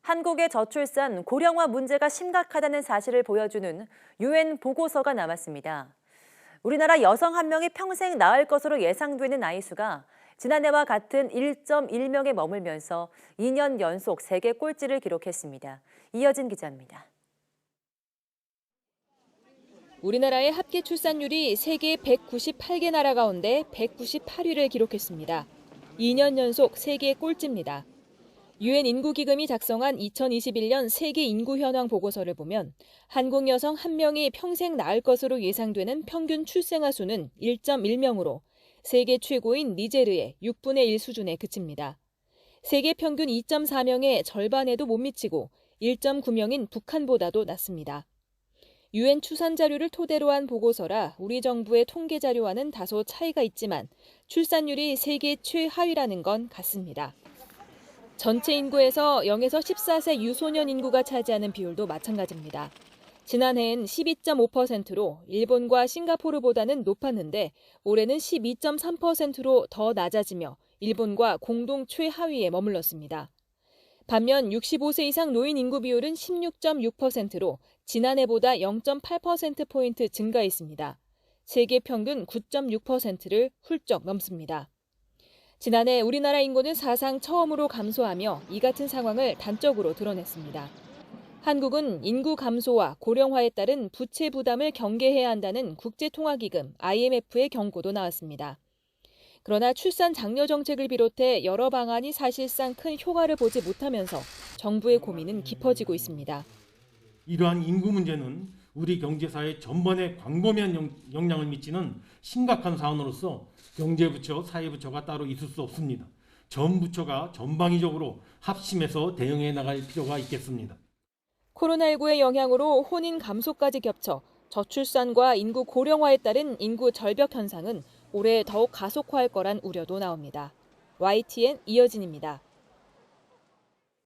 한국의 저출산, 고령화 문제가 심각하다는 사실을 보여주는 UN 보고서가 나왔습니다. 우리나라 여성 한 명이 평생 낳을 것으로 예상되는 아이 수가 지난해와 같은 1.1명에 머물면서 2년 연속 세계 꼴찌를 기록했습니다. 이어진 기자입니다. 우리나라의 합계 출산율이 세계 198개 나라 가운데 198위를 기록했습니다. 2년 연속 세계 꼴찌입니다. 유엔 인구기금이 작성한 2021년 세계 인구 현황 보고서를 보면 한국 여성 1명이 평생 낳을 것으로 예상되는 평균 출생아 수는 1.1명으로 세계 최고인 니제르의 6분의 1 수준에 그칩니다. 세계 평균 2.4명의 절반에도 못 미치고 1.9명인 북한보다도 낮습니다. 유엔 추산 자료를 토대로 한 보고서라 우리 정부의 통계 자료와는 다소 차이가 있지만 출산율이 세계 최하위라는 건 같습니다. 전체 인구에서 0에서 14세 유소년 인구가 차지하는 비율도 마찬가지입니다. 지난해엔 12.5%로 일본과 싱가포르보다는 높았는데 올해는 12.3%로 더 낮아지며 일본과 공동 최하위에 머물렀습니다. 반면 65세 이상 노인 인구 비율은 16.6%로 지난해보다 0.8%포인트 증가했습니다. 세계 평균 9.6%를 훌쩍 넘습니다. 지난해 우리나라 인구는 사상 처음으로 감소하며 이 같은 상황을 단적으로 드러냈습니다. 한국은 인구 감소와 고령화에 따른 부채 부담을 경계해야 한다는 국제통화기금 IMF의 경고도 나왔습니다. 그러나 출산 장려 정책을 비롯해 여러 방안이 사실상 큰 효과를 보지 못하면서 정부의 고민은 깊어지고 있습니다. 이러한 인구 문제는 우리 경제사회 전반에 광범위한 영향을 미치는 심각한 사안으로서 경제부처, 사회부처가 따로 있을 수 없습니다. 전 부처가 전방위적으로 합심해서 대응해 나갈 필요가 있겠습니다. 코로나19의 영향으로 혼인 감소까지 겹쳐 저출산과 인구 고령화에 따른 인구 절벽 현상은 올해 더욱 가속화할 거란 우려도 나옵니다. YTN 이어진입니다.